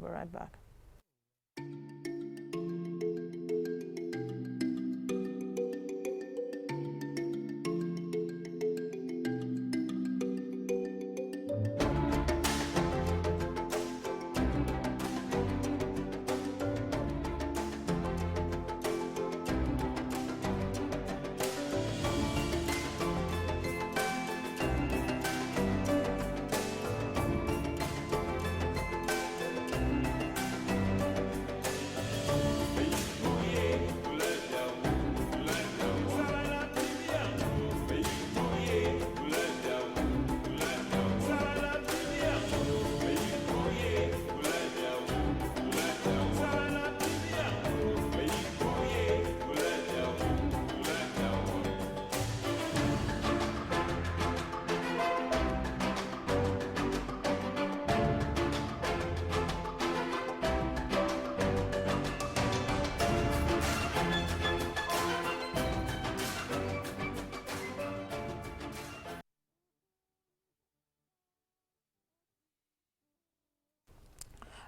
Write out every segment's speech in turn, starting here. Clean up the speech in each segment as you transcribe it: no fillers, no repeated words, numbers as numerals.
be right back.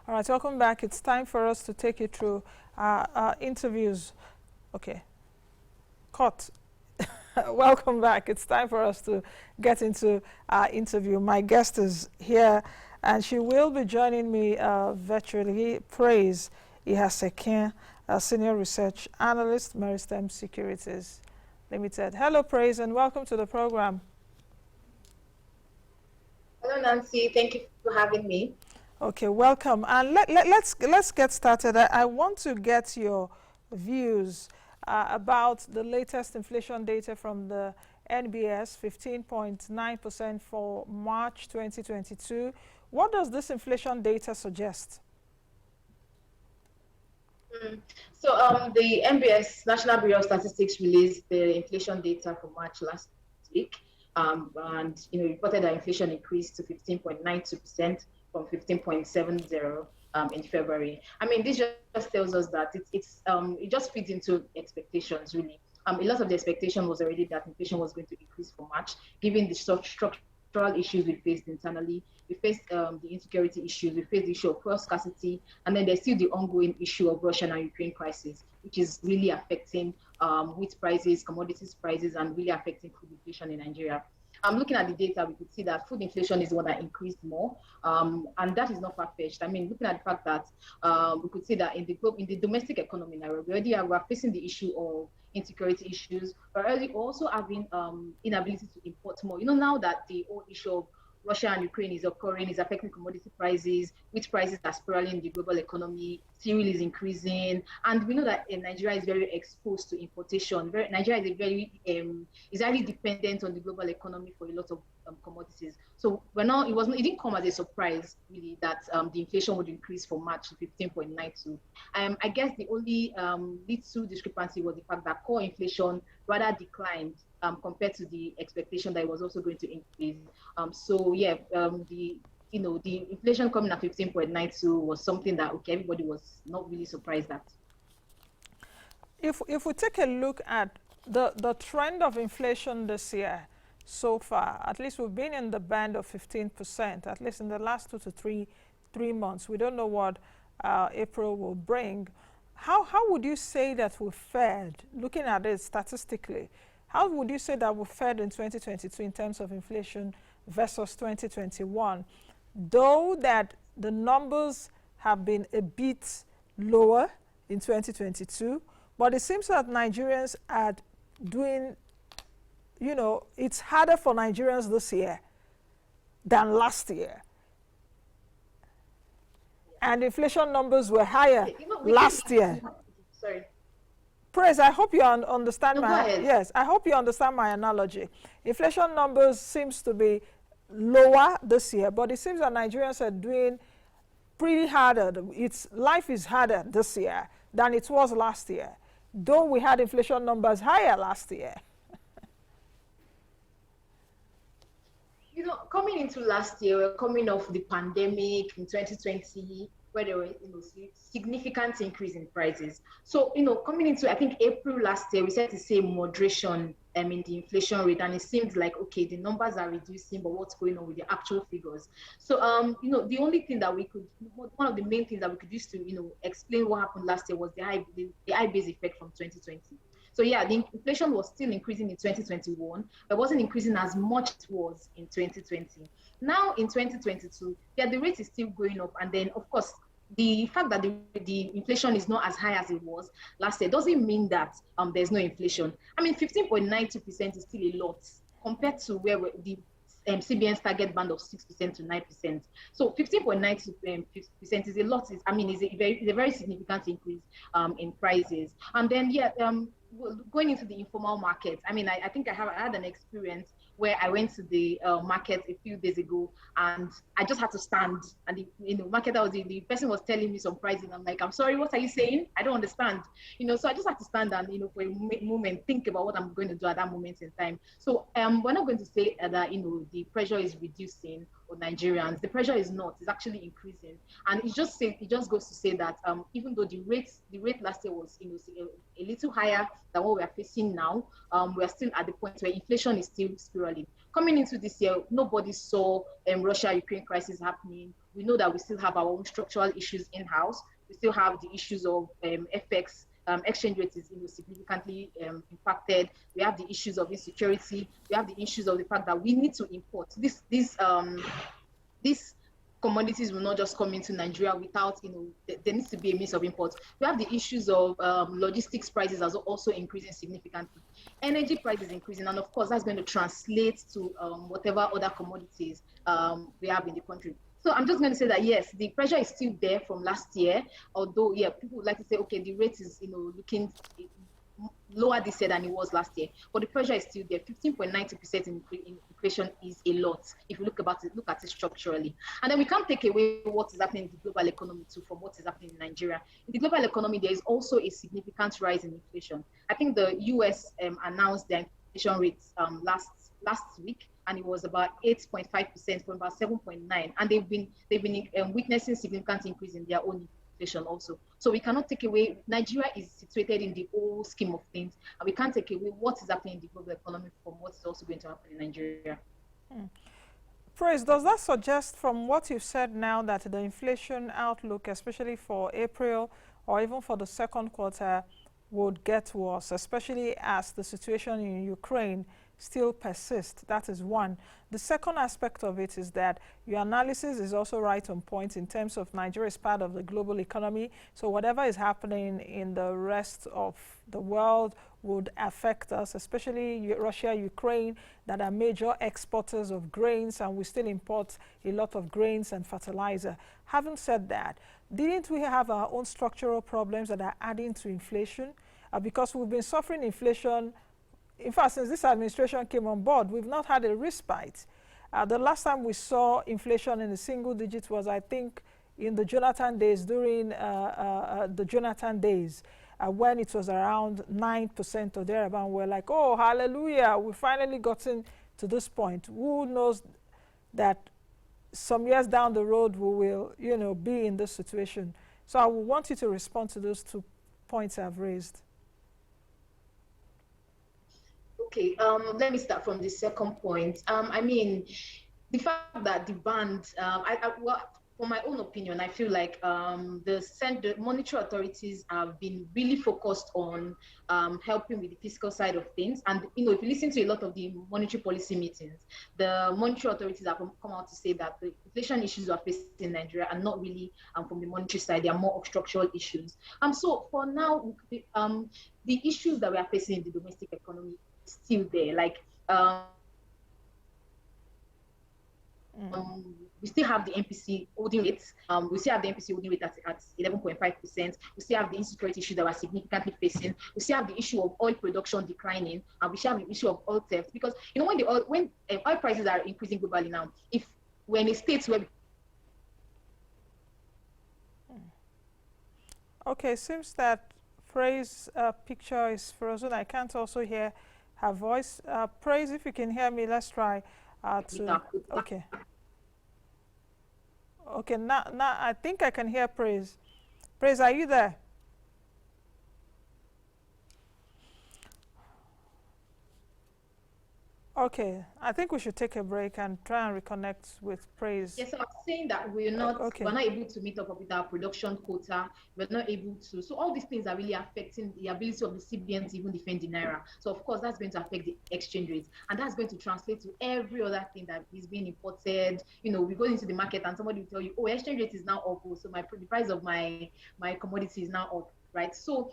All right, welcome back. It's time for us to take you through our interviews. Okay, cut. Welcome back. It's time for us to get into our interview. My guest is here, and she will be joining me virtually. Praise Ihansekhien, a Senior Research Analyst, Meristem Securities Ltd. Hello, Praise, and welcome to the program. Hello, Nancy. Thank you for having me. Okay, welcome. And let's get started. I want to get your views about the latest inflation data from the NBS, 15.9% for March 2022. What does this inflation data suggest? So the NBS, National Bureau of Statistics, released the inflation data for March last week, and reported that inflation increased to 15.92%. From 15.70 in February. I mean, this just tells us that it just feeds into expectations, really. A lot of the expectation was already that inflation was going to increase for March, given the structural issues we faced internally. We faced the insecurity issues, we faced the issue of fuel scarcity, and then there's still the ongoing issue of Russia and Ukraine crisis, which is really affecting wheat prices, commodities prices, and really affecting food inflation in Nigeria. Looking at the data, we could see that food inflation is the one that increased more, and that is not far-fetched. I mean, looking at the fact that we could see that in the domestic economy now, we are facing the issue of insecurity issues, but also having inability to import more. Now that the whole issue of Russia and Ukraine is occurring, is affecting commodity prices, which prices are spiraling in the global economy, fuel is increasing, and we know that Nigeria is very exposed to importation. Nigeria is highly dependent on the global economy for a lot of commodities. So it didn't come as a surprise really that the inflation would increase for March to 15.92. I guess the only little discrepancy was the fact that core inflation rather declined compared to the expectation that it was also going to increase. The inflation coming at 15.92 was something that everybody was not really surprised at. If we take a look at the trend of inflation this year so far, at least we've been in the band of 15%, at least in the last 2 to 3 months. We don't know what April will bring. How would you say that we fared, looking at it statistically? How would you say that we fared in 2022 in terms of inflation versus 2021? Though that the numbers have been a bit lower in 2022, but it seems that Nigerians are doing, it's harder for Nigerians this year than last year. And inflation numbers were higher last year. Sorry. Praise, I hope you understand I hope you understand my analogy. Inflation numbers seems to be lower this year, but it seems that Nigerians are doing pretty harder. Life is harder this year than it was last year, though we had inflation numbers higher last year. Coming into last year, we're coming off the pandemic in 2020. where there were significant increase in prices. So coming into I think April last year, we started to see moderation in the inflation rate, and it seemed like okay, the numbers are reducing, but what's going on with the actual figures? So the only thing that we could, one of the main things that we could use to explain what happened last year was the high base effect from 2020. So yeah, the inflation was still increasing in 2021, but wasn't increasing as much as it was in 2020. Now in 2022, yeah, the rate is still going up, and then of course the fact that the inflation is not as high as it was last year doesn't mean that there's no inflation. I mean, 15.92% is still a lot compared to where the CBN's target band of 6% to 9%. So 15.92% is a lot. Is a very significant increase in prices. And then going into the informal market, I mean, I think I had an experience where I went to the market a few days ago, and I just had to stand. And the marketer the person was telling me some pricing. I'm like, I'm sorry, what are you saying? I don't understand. So I just had to stand and for a moment think about what I'm going to do at that moment in time. So we're not going to say that the pressure is reducing on Nigerians. The pressure is not. It's actually increasing, and it just goes to say that even though the rate last year was a little higher than what we are facing now, we are still at the point where inflation is still spiraling. Coming into this year, nobody saw Russia-Ukraine crisis happening. We know that we still have our own structural issues in-house. We still have the issues of FX. Exchange rate is significantly impacted. We have the issues of insecurity. We have the issues of the fact that we need to import these commodities will not just come into Nigeria without there needs to be a means of import. We have the issues of logistics prices are also increasing significantly. Energy prices increasing, and of course that's going to translate to whatever other commodities we have in the country. So I'm just going to say that yes, the pressure is still there from last year, although people would like to say, okay, the rate is looking lower this year than it was last year, but the pressure is still there. 15.90% in inflation is a lot if you look at it structurally. And then we can't take away what is happening in the global economy too from what is happening in Nigeria. In the global economy, there is also a significant rise in inflation. I think the US announced their inflation rates last week, and it was about 8.5% from about 7.9%, and they've been witnessing significant increase in their own inflation also. So we cannot take away, Nigeria is situated in the whole scheme of things, and we can't take away what is happening in the global economy from what is also going to happen in Nigeria. Praise, does that suggest from what you've said now that the inflation outlook, especially for April or even for the second quarter, would get worse, especially as the situation in Ukraine still persists? That is one. The second aspect of it is that your analysis is also right on point in terms of Nigeria is part of the global economy. So whatever is happening in the rest of the world would affect us, especially Russia, Ukraine, that are major exporters of grains, and we still import a lot of grains and fertilizer. Having said that, didn't we have our own structural problems that are adding to inflation? Because we've been suffering inflation. In fact, since this administration came on board, we've not had a respite. The last time we saw inflation in the single digits was, I think, in the Jonathan days, during the Jonathan days, when it was around 9% or thereabout. We're like, oh, hallelujah, we've finally gotten to this point. Who knows that some years down the road we will, be in this situation. So I would want you to respond to those 2 points I've raised. Okay, let me start from the second point. I mean, the fact that the band, for my own opinion, I feel like the monetary authorities have been really focused on helping with the fiscal side of things. And if you listen to a lot of the monetary policy meetings, the monetary authorities have come out to say that the inflation issues we are facing in Nigeria are not really from the monetary side; they are more of structural issues. So for now, the issues that we are facing in the domestic economy is still there. Like we still have the MPC holding rates. We still have the MPC holding rate at 11.5%. We still have the insecurity issue that we're significantly facing. We still have the issue of oil production declining, and we still have the issue of oil theft. Because when oil prices are increasing globally now, if we're in a state where okay, seems that Praise picture is frozen. I can't also hear her voice. Praise, if you can hear me, let's try to. Okay. Okay, now I think I can hear Praise. Praise, are you there? Okay, I think we should take a break and try and reconnect with Praise. Yes, so I'm saying that Okay. we're not able to meet up with our production quota. We're not able to. So all these things are really affecting the ability of the CBN to even defend the naira. So of course that's going to affect the exchange rates, and that's going to translate to every other thing that is being imported. You know, we go into the market and somebody will tell you, oh, exchange rate is now up, oh, so the price of my commodity is now up. Right. So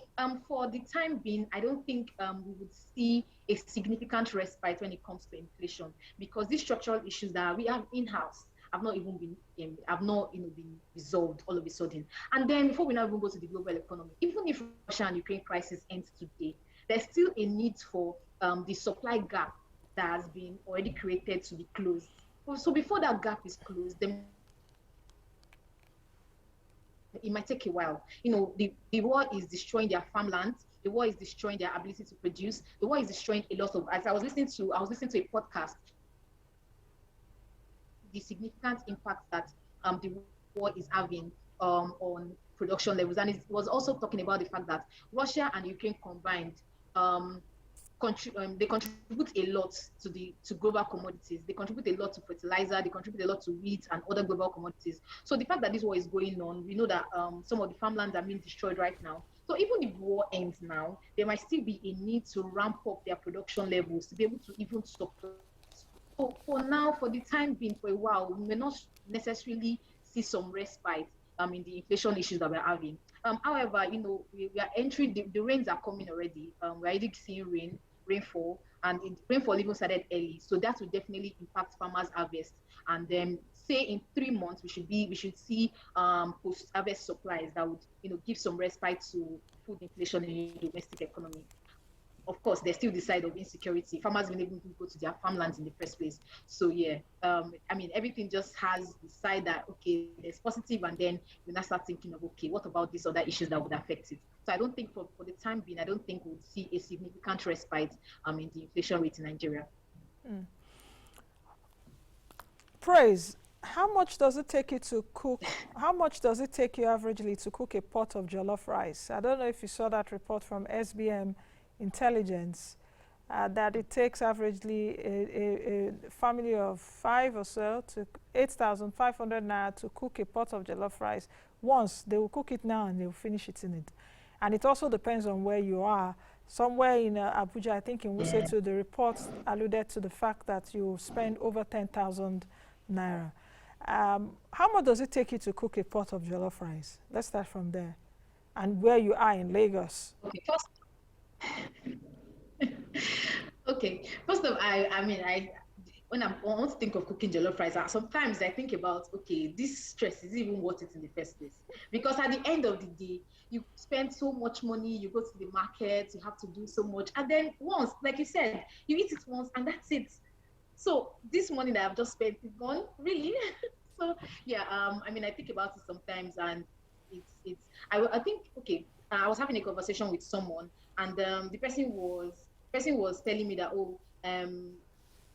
for the time being, I don't think we would see a significant respite when it comes to inflation, because these structural issues that we have in-house have not even been been resolved all of a sudden. And then before we now even go to the global economy, even if Russia and Ukraine crisis ends today, there's still a need for the supply gap that has been already created to be closed. So before that gap is closed, then it might take a while. You know, the war is destroying their farmlands. The war is destroying their ability to produce. The war is destroying a lot of. As I was listening to a podcast, the significant impact that the war is having on production levels, and it was also talking about the fact that Russia and Ukraine combined they contribute a lot to global commodities. They contribute a lot to fertilizer. They contribute a lot to wheat and other global commodities. So the fact that this war is going on, we know that some of the farmlands are being destroyed right now. So even if war ends now, there might still be a need to ramp up their production levels to be able to even support. So for now, for the time being, for a while, we may not necessarily see some respite in the inflation issues that we're having. However, you know, we are entering, the rains are coming already. We're already seeing rainfall, and rainfall even started early, so that will definitely impact farmers' harvest. And then say in 3 months we should see post-harvest supplies that would, you know, give some respite to food inflation in the domestic economy. Of course, there's still the side of insecurity. Farmers will able to go to their farmlands in the first place. So yeah, I mean, everything just has the side that, okay, there's positive, and then we now start thinking of, okay, what about these other issues that would affect it? So I don't think for the time being, I don't think we'll see a significant respite in the inflation rate in Nigeria. Mm. Praise, how much does it take you to cook? How much does it take you averagely to cook a pot of jollof rice? I don't know if you saw that report from SBM Intelligence, that it takes averagely a family of 5 or so to 8,500 naira to cook a pot of jollof rice. Once they will cook it now and they will finish eating it. And it also depends on where you are. Somewhere in Abuja, I think in Wusetu, the report alluded to the fact that you spend over 10,000 naira. How much does it take you to cook a pot of jollof rice? Let's start from there. And where you are in Lagos. Okay, first. Okay, first of all, when I want to think of cooking jollof rice, sometimes I think about, okay, this stress is even worth it in the first place, because at the end of the day, you spend so much money, you go to the market, you have to do so much, and then once, like you said, you eat it once and that's it. So this money that I've just spent is gone, really. So yeah, I mean, I think about it sometimes, and I think, okay, I was having a conversation with someone, and the person was telling me that,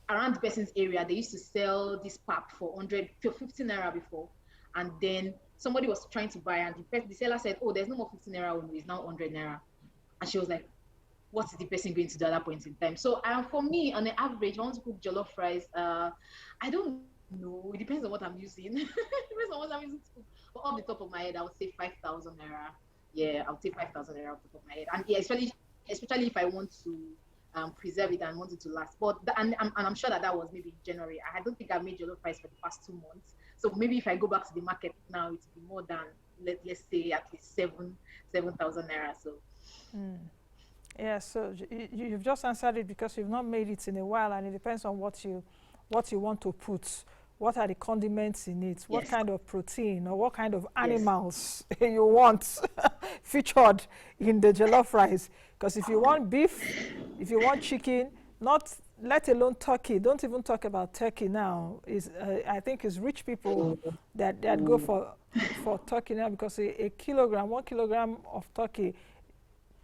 around the person's area, they used to sell this pack for 50 naira before, and then somebody was trying to buy, and the seller said, oh, there's no more 50 naira only, it's now 100 naira. And she was like, what is the person going to do at that point in time? So for me, on the average, I want to cook jollof rice. I don't know. It depends on what I'm using. It depends on what I'm using to cook. But off the top of my head, I would say 5,000 naira. Yeah, I'll take 5,000 naira off the top of my head. And yeah, especially if I want to preserve it and want it to last. But I'm sure that was maybe in January. I don't think I've made jollof rice for the past 2 months. So maybe if I go back to the market now, it will be more than, let's say, at least 7,000 naira. So. Yeah, so you've just answered it because you've not made it in a while, and it depends on what you want to put. What are the condiments in it? What kind of protein or what kind of animals you want featured in the jollof rice? Because if you want beef, if you want chicken, let alone turkey. Don't even talk about turkey now. I think it's rich people that go for turkey now, because a kilogram, 1 kilogram of turkey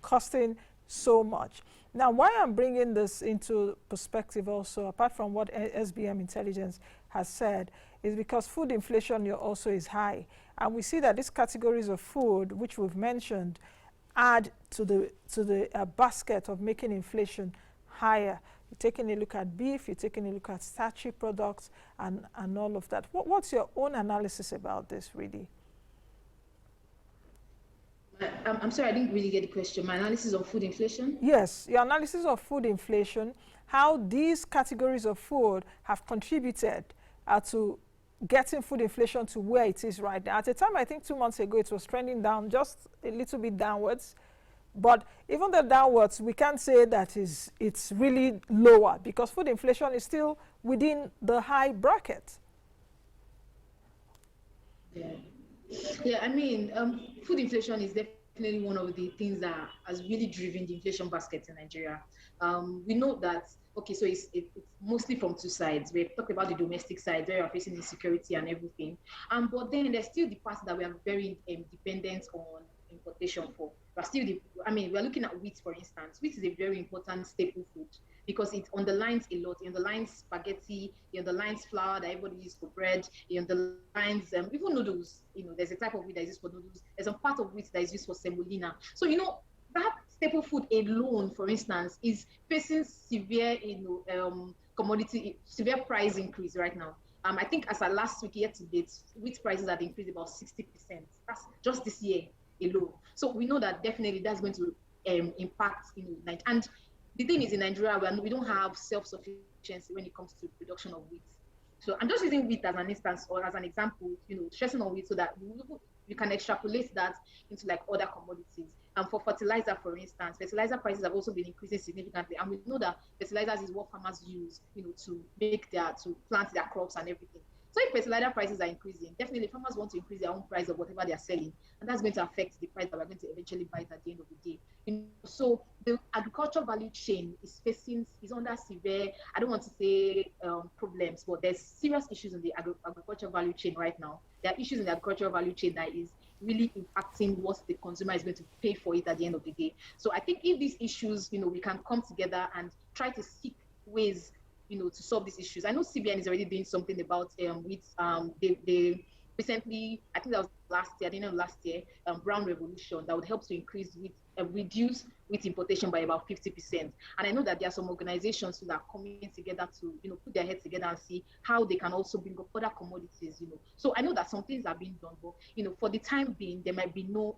costing so much. Now, why I'm bringing this into perspective also, apart from what SBM Intelligence has said, is because food inflation also is high. And we see that these categories of food, which we've mentioned, add to the basket of making inflation higher. You're taking a look at beef, you're taking a look at starchy products, and all of that. What's your own analysis about this, really? I'm sorry, I didn't really get the question. My analysis of food inflation? Yes, your analysis of food inflation, how these categories of food have contributed to getting food inflation to where it is right now. At a time, I think 2 months ago, it was trending down, just a little bit downwards. But even the downwards, we can't say that it's really lower, because food inflation is still within the high bracket. Yeah, I mean, food inflation is definitely one of the things that has really driven the inflation basket in Nigeria. We know that, okay, so it's mostly from two sides. We've talked about the domestic side, where we're facing insecurity and everything. But then there's still the part that we are very dependent on importation for. We're still, we're looking at wheat, for instance. Wheat is a very important staple food because it underlines a lot. It underlines spaghetti, it underlines flour that everybody uses for bread, it underlines even noodles. There's a type of wheat that is used for noodles. There's a part of wheat that is used for semolina. So, that staple food alone, for instance, is facing severe, severe price increase right now. I think as of last week, year to date, wheat prices have increased about 60%. That's just this year alone. So we know that definitely that's going to impact, and the thing is, in Nigeria, we don't have self-sufficiency when it comes to production of wheat. So I'm just using wheat as an instance or as an example, stressing on wheat so that you can extrapolate that into like other commodities. And for fertilizer, for instance, fertilizer prices have also been increasing significantly. And we know that fertilizers is what farmers use, to plant their crops and everything. So if fertilizer prices are increasing, definitely farmers want to increase their own price of whatever they are selling. And that's going to affect the price that we're going to eventually buy it at the end of the day. So the agricultural value chain is under severe, I don't want to say problems, but there's serious issues in the agricultural value chain right now. There are issues in the agricultural value chain that is really impacting what the consumer is going to pay for it at the end of the day. So I think if these issues, we can come together and try to seek ways to solve these issues. I know CBN is already doing something about they recently, I think that was last year, at the end of last year, Brown Revolution that would help to reduce wheat importation by about 50%. And I know that there are some organizations that are coming together to, put their heads together and see how they can also bring up other commodities, So I know that some things are being done, but, for the time being, there might be no,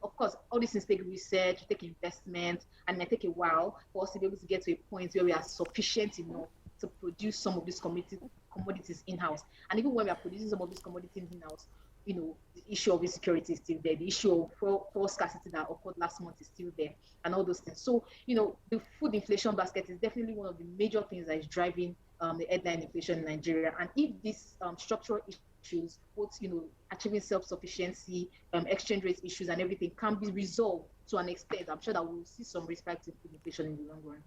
of course, all these things take research, take investment, and it might take a while for us to be able to get to a point where we are sufficient enough to produce some of these commodities in-house. And even when we are producing some of these commodities in-house, the issue of insecurity is still there. The issue of fuel scarcity that occurred last month is still there, and all those things. So, the food inflation basket is definitely one of the major things that is driving the headline inflation in Nigeria. And if these structural issues, both, achieving self-sufficiency, exchange rate issues and everything can be resolved to an extent, I'm sure that we'll see some respect in food inflation in the long run.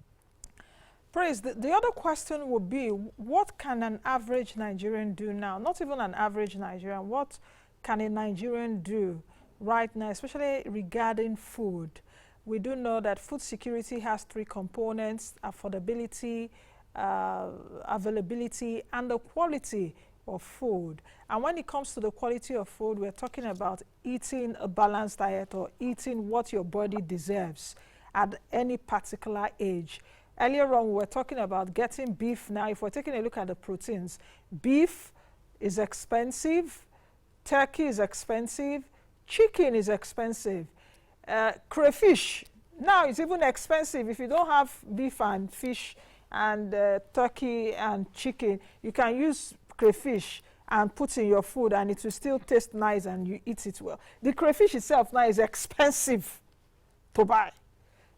Praise, the other question would be, what can an average Nigerian do now? Not even an average Nigerian. What can a Nigerian do right now, especially regarding food? We do know that food security has three components: affordability, availability, and the quality of food. And when it comes to the quality of food, we're talking about eating a balanced diet or eating what your body deserves at any particular age. Earlier on, we were talking about getting beef. Now, if we're taking a look at the proteins, beef is expensive, turkey is expensive, chicken is expensive, crayfish, now it's even expensive. If you don't have beef and fish and turkey and chicken, you can use crayfish and put in your food and it will still taste nice and you eat it well. The crayfish itself now is expensive to buy.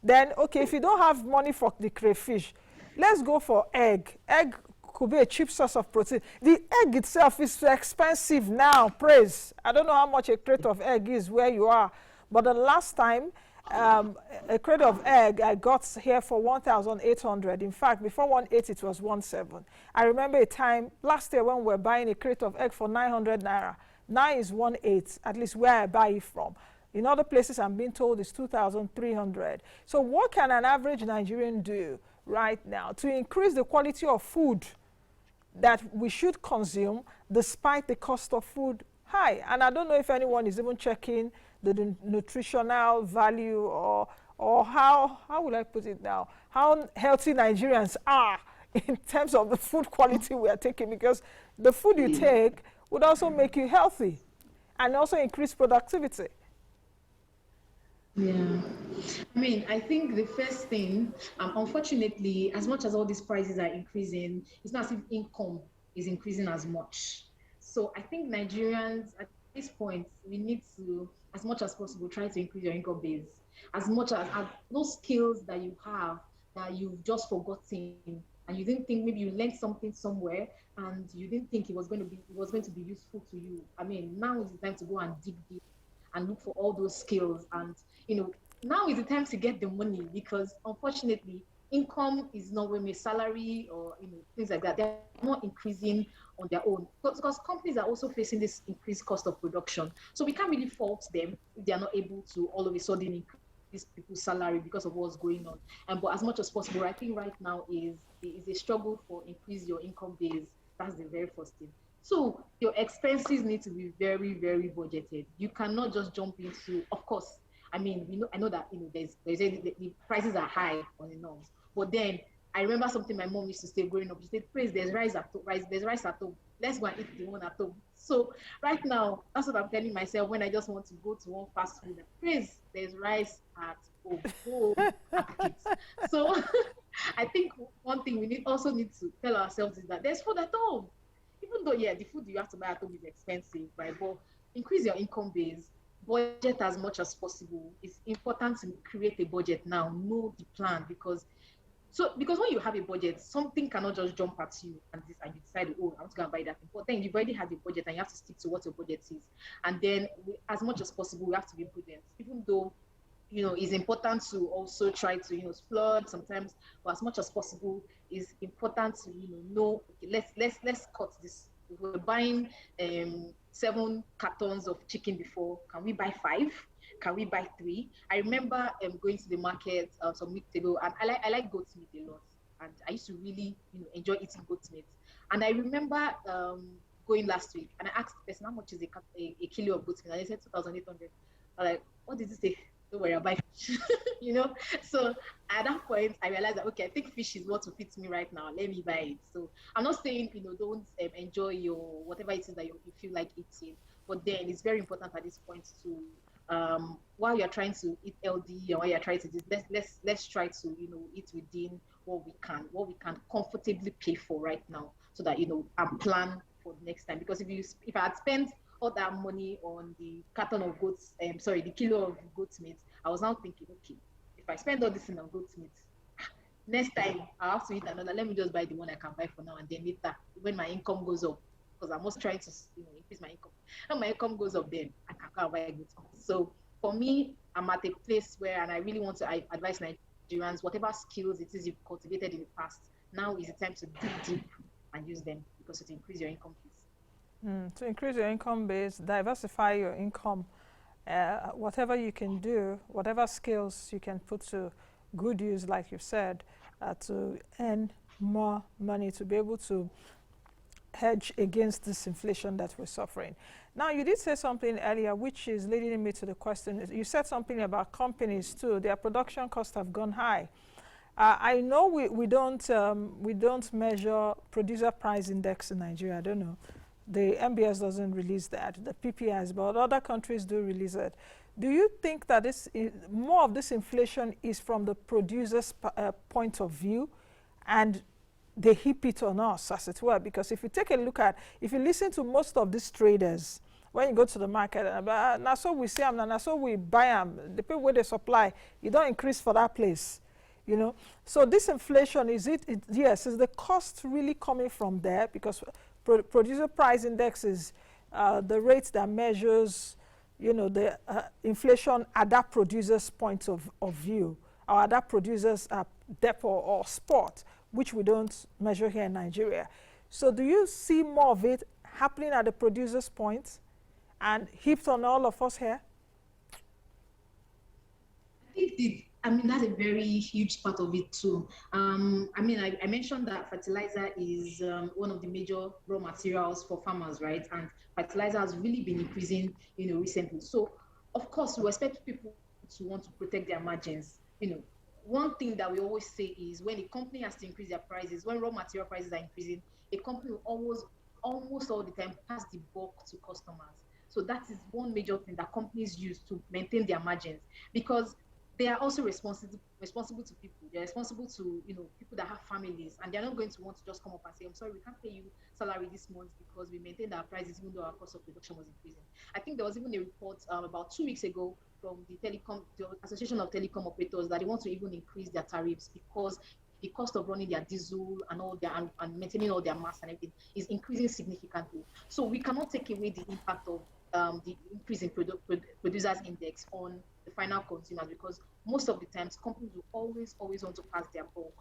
Then, okay, if you don't have money for the crayfish, let's go for egg. Egg could be a cheap source of protein. The egg itself is expensive now, Praise. I don't know how much a crate of egg is where you are, but the last time a crate of egg I got here for 1,800. In fact, before 1,800, it was 1,700. I remember a time last year when we were buying a crate of egg for 900 naira. Now is 1,800, at least where I buy it from. In other places, I'm being told it's 2,300. So what can an average Nigerian do right now to increase the quality of food that we should consume despite the cost of food high. And I don't know if anyone is even checking the nutritional value or how will I put it now, how healthy Nigerians are in terms of the food quality we are taking, because the food you take would also make you healthy and also increase productivity. Yeah. I mean, I think the first thing, unfortunately, as much as all these prices are increasing, it's not as if income is increasing as much. So I think Nigerians at this point, we need to, as much as possible, try to increase your income base. As much as those skills that you have that you've just forgotten and you didn't think maybe you learned something somewhere and you didn't think it was going to be useful to you. I mean, now is the time to go and dig deep and look for all those skills. And now is the time to get the money, because unfortunately income is not when your salary or things like that, they're not increasing on their own, because companies are also facing this increased cost of production. So we can't really fault them if they are not able to all of a sudden increase people's salary because of what's going on. But as much as possible, I think right now is a struggle for increase your income base. That's the very first thing. So your expenses need to be very, very budgeted. You cannot just jump into, of course. I mean, I know that the prices are high on the norms, but then I remember something my mom used to say growing up. She said, "Praise, there's rice at home. There's rice at home. Let's go and eat the one at home." So right now, that's what I'm telling myself when I just want to go to one fast food. Praise, there's rice at home. Go have it. So I think one thing we also need to tell ourselves is that there's food at home. Even though, yeah, the food you have to buy at home is expensive, right? But increase your income base, budget as much as possible. It's important to create a budget now, know the plan, because when you have a budget, something cannot just jump at you and you decide, oh, I want to go and buy that thing. But then you've already had a budget and you have to stick to what your budget is. And then as much as possible, we have to be prudent, even though it's important to also try to splurge sometimes, but as much as possible it's important to know, okay, let's cut this. If we're buying 7 cartons of chicken before, can we buy 5? Can we buy 3? I remember going to the market some weeks ago, and I like goat meat a lot, and I used to really enjoy eating goat meat. And I remember going last week, and I asked the person how much is a kilo of goat meat, and they said 2,800. I'm like, what did it say? Don't worry, I'll buy fish. So at that point I realized that, okay, I think fish is what will fit me right now, let me buy it. So I'm not saying don't enjoy your whatever it is that you feel like eating, but then it's very important at this point to while you're trying to eat healthy or while you're trying to do, let's try to eat within what we can comfortably pay for right now, so that and plan for the next time. Because if I had spent all that money on the carton of the kilo of goat meat, I was now thinking, okay, if I spend all this in on goat meat, next time I have to eat another. Let me just buy the one I can buy for now, and then later when my income goes up, because I'm also trying to increase my income. When my income goes up, then I can go and buy goat meat. So for me, I'm at a place where, and I really want to advise Nigerians, whatever skills it is you've cultivated in the past, now is the time to dig deep and use them, because it will increase your income base. To increase your income base, diversify your income. Whatever you can do, whatever skills you can put to good use, like you said, to earn more money, to be able to hedge against this inflation that we're suffering. Now, you did say something earlier, which is leading me to the question. You said something about companies too. Their production costs have gone high. I know we don't measure producer price index in Nigeria. I don't know. The MBS doesn't release that, the PPIs, but other countries do release it. Do you think that more of this inflation is from the producer's point of view, and they heap it on us, as it were? Because if you take a look if you listen to most of these traders, when you go to the market, now so we see them, now so we buy them, the people where they supply, you don't increase for that place. So this inflation, yes, is the cost really coming from there? Because producer price index is the rate that measures, the inflation at that producer's point of view, or at that producer's depot or spot, which we don't measure here in Nigeria. So do you see more of it happening at the producer's point and heaped on all of us here? I I mean, that's a very huge part of it too. I mean, I mentioned that fertilizer is one of the major raw materials for farmers, right? And fertilizer has really been increasing, recently. So, of course, we expect people to want to protect their margins. One thing that we always say is when a company has to increase their prices, when raw material prices are increasing, a company will almost all the time pass the bulk to customers. So that is one major thing that companies use to maintain their margins, because they are also responsible to people. They're responsible to people that have families, and they're not going to want to just come up and say, "I'm sorry, we can't pay you salary this month because we maintained our prices even though our cost of production was increasing." I think there was even a report about 2 weeks ago from the Association of Telecom Operators that they want to even increase their tariffs because the cost of running their diesel and all their and maintaining all their mass and everything is increasing significantly. So we cannot take away the impact of the increase in producers index on the final consumers, because most of the times companies will always want to pass their bulk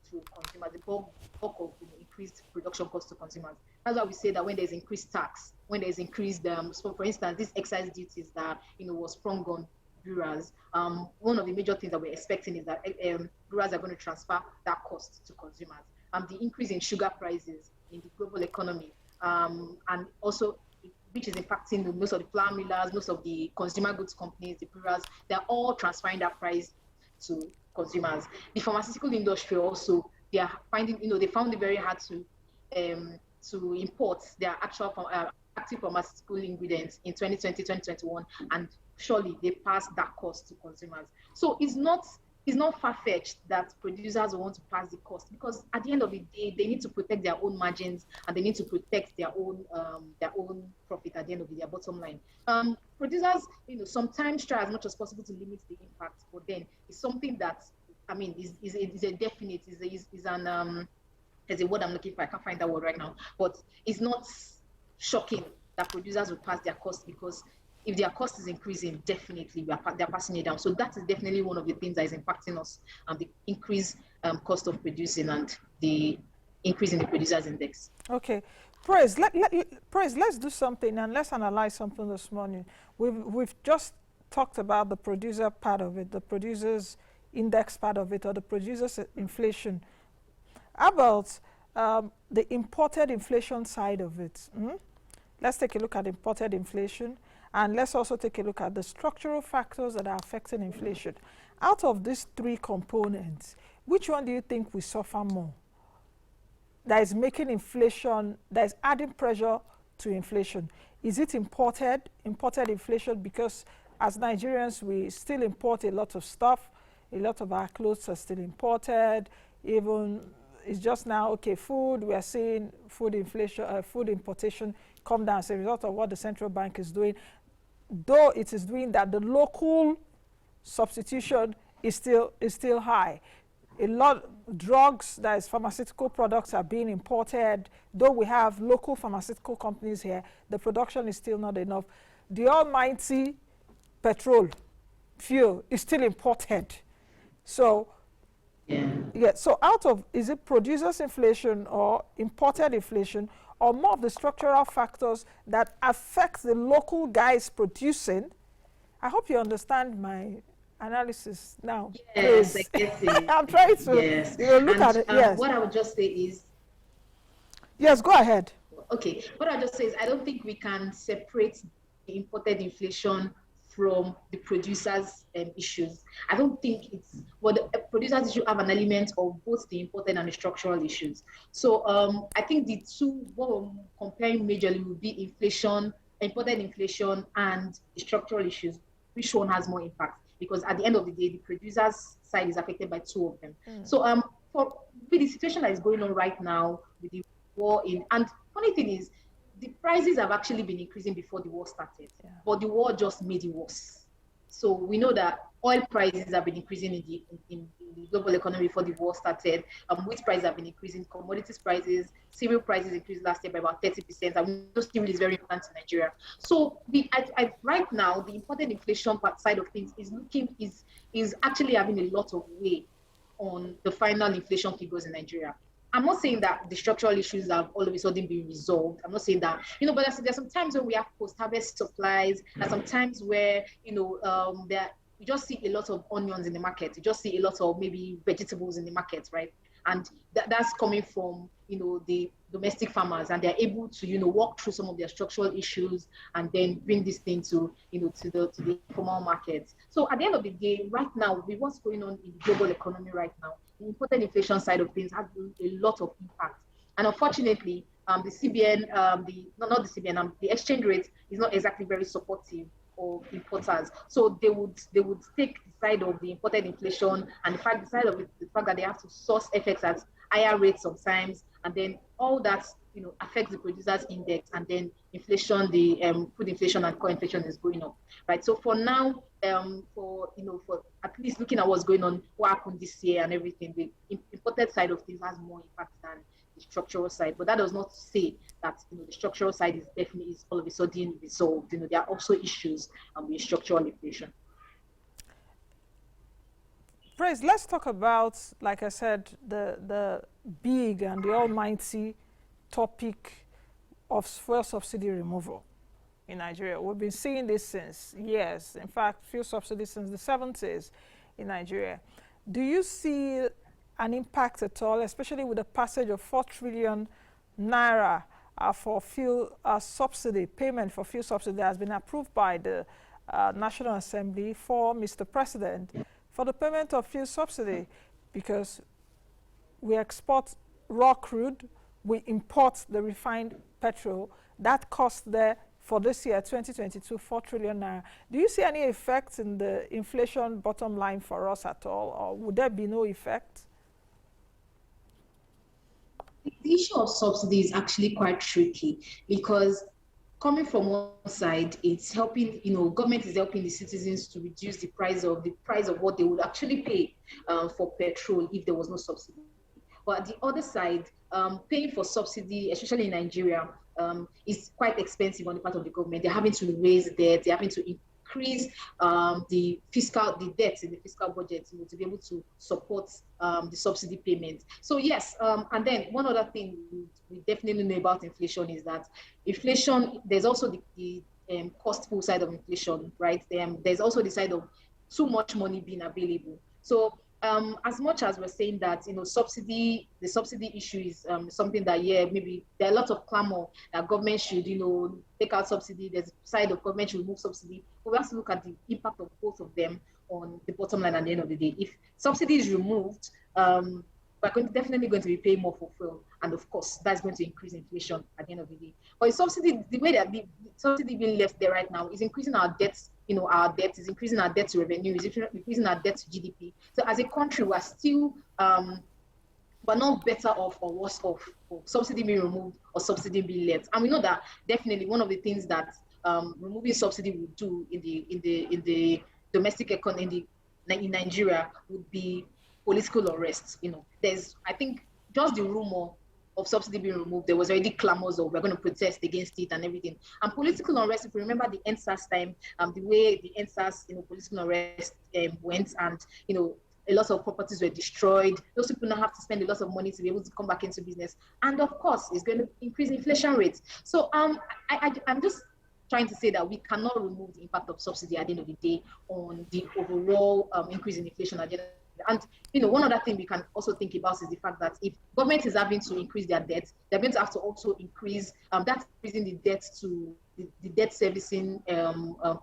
to consumers, the bulk of increased production cost to consumers. That's why we say that when there's increased tax, when there's increased so for instance these excise duties that was sprung on brewers, one of the major things that we're expecting is that brewers are going to transfer that cost to consumers. The increase in sugar prices in the global economy, and also which is impacting most of the flour millers, most of the consumer goods companies, the brewers, they're all transferring that price to consumers. The pharmaceutical industry also, they are finding, they found it very hard to import their actual active pharmaceutical ingredients in 2020, 2021, and surely they passed that cost to consumers. So it's not far-fetched that producers want to pass the cost, because at the end of the day, they need to protect their own margins and they need to protect their own profit at the end of the day, their bottom line. Producers, sometimes try as much as possible to limit the impact, but then it's something that, I mean, is a definite, is an there's a word I'm looking for, I can't find that word right now, but it's not shocking that producers will pass their cost, because if their cost is increasing, definitely they're passing it down. So that is definitely one of the things that is impacting us, the increased cost of producing and the increase in the producers index. Okay, Praise, let's do something and let's analyze something this morning. We've just talked about the producer part of it, the producers index part of it, or the producers inflation. How about the imported inflation side of it? Let's take a look at imported inflation. And let's also take a look at the structural factors that are affecting inflation. Out of these three components, which one do you think will suffer more? That is making inflation, that is adding pressure to inflation. Is it imported inflation? Because as Nigerians, we still import a lot of stuff. A lot of our clothes are still imported. Even, it's just now, okay, food, we are seeing food inflation, food importation come down as a result of what the central bank is doing. Though it is doing that, the local substitution is still high. A lot of drugs, that is pharmaceutical products, are being imported. Though we have local pharmaceutical companies here, the production is still not enough. The almighty petrol, fuel, is still imported. So, yeah. So out of, is it producers inflation or imported inflation, or more of the structural factors that affect the local guys producing? I hope you understand my analysis now. Yes, I get it. I'm trying to look at it. Yes. What I would just say is, yes, go ahead. Okay, what I just say is I don't think we can separate the imported inflation from the producers' issues. I don't think it's, well, the producers issue have an element of both the imported and the structural issues. So I think the two, what we're comparing majorly will be inflation, imported inflation, and the structural issues. Which one has more impact? Because at the end of the day, the producers' side is affected by two of them. So with the situation that is going on right now, with the war in, and funny thing is, the prices have actually been increasing before the war started, but the war just made it worse. So we know that oil prices have been increasing in the global economy before the war started. Wheat prices have been increasing, commodities prices, cereal prices increased last year by about 30%. And those cereal is very important in Nigeria. So right now, the imported inflation side of things is actually having a lot of weight on the final inflation figures in Nigeria. I'm not saying that the structural issues have all of a sudden been resolved. I'm not saying that, but there's some times when we have post-harvest supplies, and some times where, there you just see a lot of onions in the market. You just see a lot of maybe vegetables in the market, right? And that's coming from, the domestic farmers, and they're able to, walk through some of their structural issues and then bring this thing to, to the informal markets. So at the end of the day, right now, with what's going on in the global economy right now, the imported inflation side of things has a lot of impact. And unfortunately, the CBN, not the CBN, the exchange rate is not exactly very supportive of importers. So they would take the side of the imported inflation, and the fact that they have to source FX at higher rates sometimes, and then all that affects the producers index, and then inflation, the food inflation and core inflation is going up, right? So for now, for at least looking at what's going on, what happened this year and everything, the imported side of things has more impact than the structural side. But that does not say that the structural side is definitely all of a sudden resolved. There are also issues with structural inflation. Praise, let's talk about, like I said, the big and the almighty topic of fuel subsidy removal in Nigeria. We've been seeing this since years. In fact, fuel subsidy since the 70s in Nigeria. Do you see an impact at all, especially with the passage of 4 trillion naira for fuel subsidy, payment for fuel subsidy that has been approved by the National Assembly for Mr. President for the payment of fuel subsidy? Because we export raw crude, we import the refined petrol. That cost there for this year, 2022, 4 trillion naira. Do you see any effect in the inflation bottom line for us at all, or would there be no effect? The issue of subsidy is actually quite tricky, because coming from one side, it's helping, government is helping the citizens to reduce the price of what they would actually pay for petrol if there was no subsidy. But at the other side, paying for subsidy, especially in Nigeria, is quite expensive on the part of the government. They're having to raise debt, they're having to increase the debts in the fiscal budget to be able to support the subsidy payment. So yes, and then one other thing we definitely know about inflation is that inflation, there's also the cost pull side of inflation, right? There's also the side of too much money being available. So as much as we're saying that the subsidy issue is something that maybe there are lots of clamor that government should take out subsidy. There's a side of government should remove subsidy, but we have to look at the impact of both of them on the bottom line at the end of the day. If subsidy is removed, we're definitely going to be paying more for fuel, and of course that's going to increase inflation at the end of the day. But the way that the subsidy being left there right now is increasing our debts. Our debt is increasing, our debt to revenue is increasing, our debt to GDP. So as a country, we're still, we're not better off or worse off for subsidy being removed or subsidy being left. And we know that definitely one of the things that removing subsidy would do in the domestic economy in Nigeria would be political unrest. There's, I think, just the rumor of subsidy being removed, there was already clamors of we're going to protest against it and everything. And political unrest, if you remember the NSAS time, the way the NSAS, political unrest went, and a lot of properties were destroyed. Those people now have to spend a lot of money to be able to come back into business, and of course, it's going to increase inflation rates. So I'm just trying to say that we cannot remove the impact of subsidy at the end of the day on the overall increase in inflation at the end. And one other thing we can also think about is the fact that if government is having to increase their debt, they're going to have to also increase that's increasing the debt to the debt servicing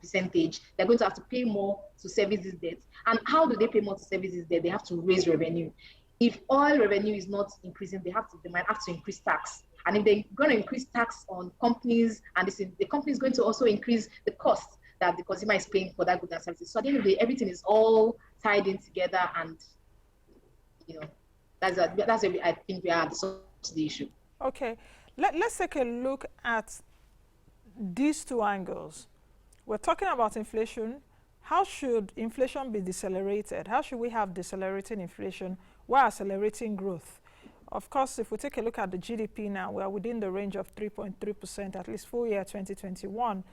percentage. They're going to have to pay more to service this debt. And how do they pay more to service this debt? They have to raise revenue. If oil revenue is not increasing, they might have to increase tax. And if they're going to increase tax on companies, and the company is going to also increase the cost that the consumer is paying for that goods and services. So at the end of the day, everything is all tied in together, and that's where I think we are at the issue. Okay, let's take a look at these two angles. We're talking about inflation. How should inflation be decelerated? How should we have decelerating inflation while accelerating growth? Of course, if we take a look at the GDP now, we're within the range of 3.3%, at least full year 2021.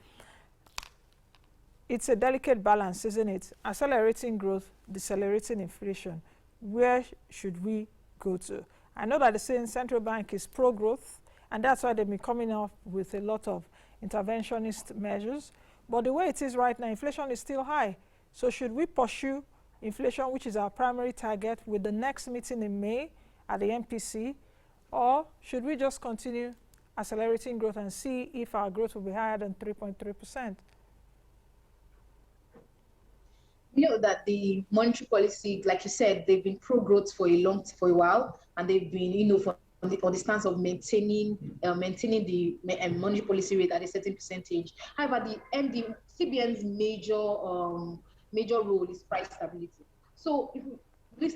It's a delicate balance, isn't it? Accelerating growth, decelerating inflation. Where should we go to? I know that the same central bank is pro-growth, and that's why they've been coming up with a lot of interventionist measures. But the way it is right now, inflation is still high. So should we pursue inflation, which is our primary target, with the next meeting in May at the MPC, or should we just continue accelerating growth and see if our growth will be higher than 3.3%? You know that the monetary policy, like you said, they've been pro-growth for a while, and they've been, on the stance of maintaining the monetary policy rate at a certain percentage. However, the CBN's major role is price stability. So if we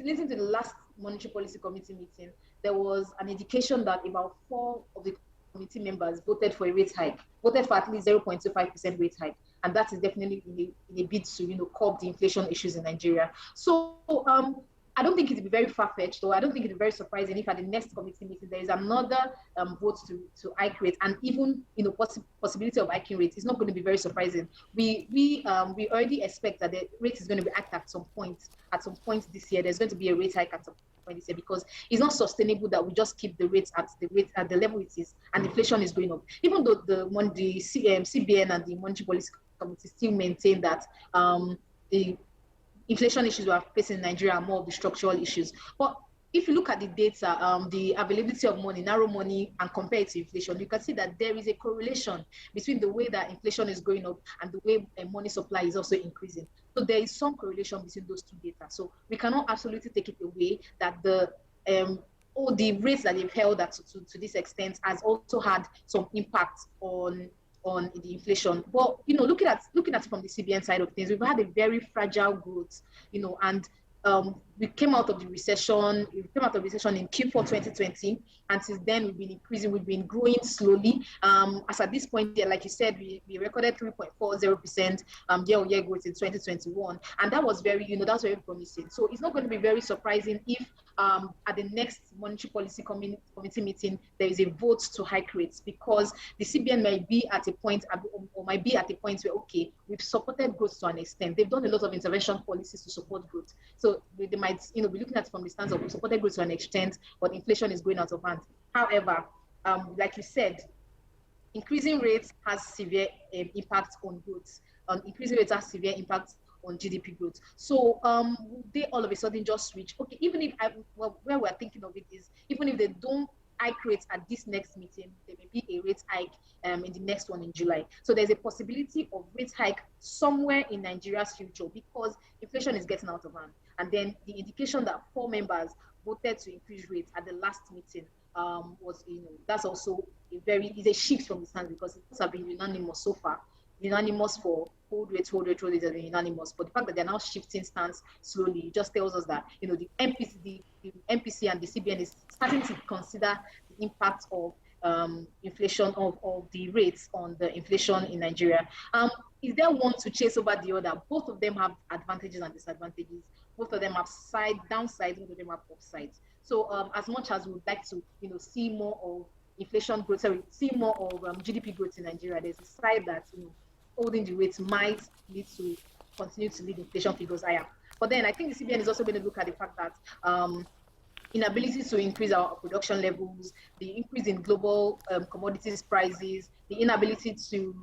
listen to the last monetary policy committee meeting, there was an indication that about 4 of the committee members voted for a rate hike, voted for at least 0.25% rate hike. And that is definitely in a bid to, curb the inflation issues in Nigeria. So I don't think it would be very far-fetched, or I don't think it would be very surprising if at the next committee meeting there is another vote to hike rate, and even possibility of hiking rates. It's not going to be very surprising. We already expect that the rate is going to be hiked at some point. At some point this year, there's going to be a rate hike at some point this year, because it's not sustainable that we just keep the rates at the level it is, and inflation is going up. Even though the CBN and the Monetary Policy Committee still maintain that the inflation issues we are facing in Nigeria are more of the structural issues. But if you look at the data, the availability of money, narrow money, and compare it to inflation, you can see that there is a correlation between the way that inflation is going up and the way money supply is also increasing. So there is some correlation between those two data. So we cannot absolutely take it away that the rates that they've held to this extent has also had some impact on the inflation. But looking at it from the CBN side of things, we've had a very fragile growth, and we came out of the recession. We came out of recession in Q4 2020, and since then we've been increasing. We've been growing slowly. As at this point, like you said, we recorded 3.40% year-on-year growth in 2021, and that was very promising. So it's not going to be very surprising if at the next monetary policy committee meeting there is a vote to hike rates, because the CBN might be at a point where, okay, we've supported growth to an extent. They've done a lot of intervention policies to support growth. So they might be looking at it from the stance of supported growth to an extent, but inflation is going out of hand. However, like you said, increasing rates has severe impact on growth. Increasing rates has severe impact on GDP growth. So they all of a sudden just switch. Okay, even if where we're thinking of it is, even if they don't hike rates at this next meeting, there may be a rate hike in the next one in July. So there's a possibility of rate hike somewhere in Nigeria's future, because inflation is getting out of hand. And then the indication that 4 members voted to increase rates at the last meeting was, that's also a shift from the stance, because it have been unanimous so far. Unanimous for hold rates has been unanimous. But the fact that they're now shifting stance slowly just tells us that the MPC and the CBN is starting to consider the impact of inflation of the rates on the inflation in Nigeria. Is there one to chase over the other? Both of them have advantages and disadvantages. Both of them have downsides. Both of them have upsides. So as much as we would like to see more of inflation growth, see more of GDP growth in Nigeria, there's a side that holding the rates might lead to continue to lead inflation figures higher. But then I think the CBN is also going to look at the fact that inability to increase our production levels, the increase in global commodities prices, the inability to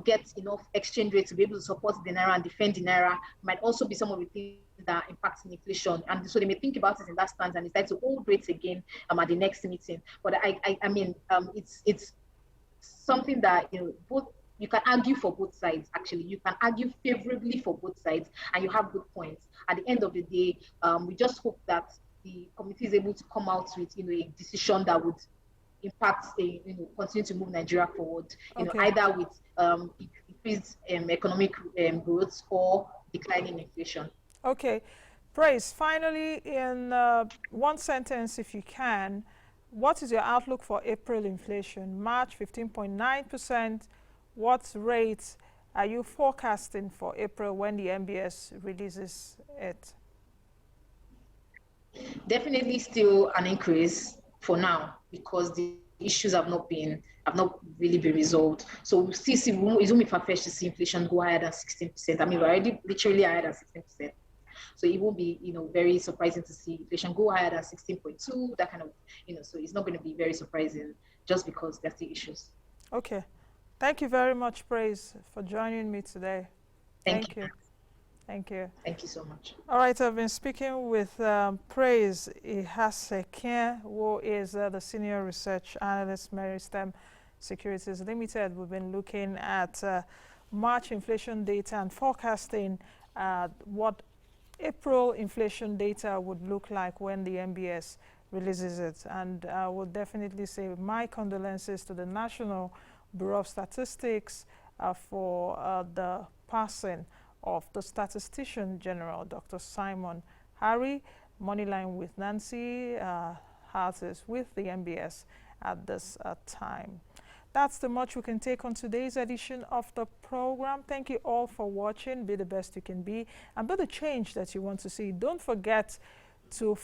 get enough exchange rate to be able to support the naira and defend the naira might also be some of the things that impact inflation. And so they may think about it in that stance and decide to hold rates again at the next meeting. But I mean, it's something that both. You can argue for both sides, actually. You can argue favorably for both sides, and you have good points. At the end of the day, we just hope that the committee is able to come out with a decision that would impact, continue to move Nigeria forward, either with increased economic growth or declining inflation. Okay. Praise, finally, in one sentence, if you can, what is your outlook for April inflation? March, 15.9%. What rates are you forecasting for April when the MBS releases it? Definitely still an increase for now, because the issues have not really been resolved. So we still see, it won't be far-fetched to see inflation go higher than 16%. I mean, we're already literally higher than 16%. So it won't be, very surprising to see inflation go higher than 16.2, that kind of, so it's not going to be very surprising just because there's the issues. Okay. Thank you very much, Praise, for joining me today. Thank you. Thank you. Thank you so much. All right, I've been speaking with Praise Ihansekhien, who is the Senior Research Analyst, Meristem Securities Ltd. We've been looking at March inflation data and forecasting what April inflation data would look like when the MBS releases it. And I will definitely say my condolences to the National Bureau of Statistics for the passing of the Statistician General, Dr. Simon Harry. Moneyline with Nancy has us with the MBS at this time. That's the much we can take on today's edition of the program. Thank you all for watching. Be the best you can be and be the change that you want to see. Don't forget to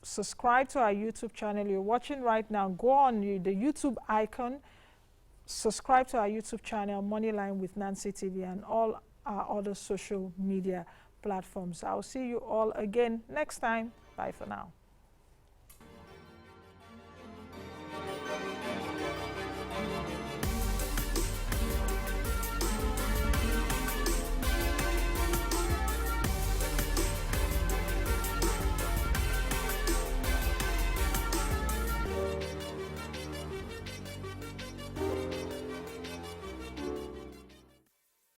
subscribe to our YouTube channel. You're watching right now. Go on the YouTube icon. Subscribe to our YouTube channel, Moneyline with Nancy TV, and all our other social media platforms. I'll see you all again next time. Bye for now.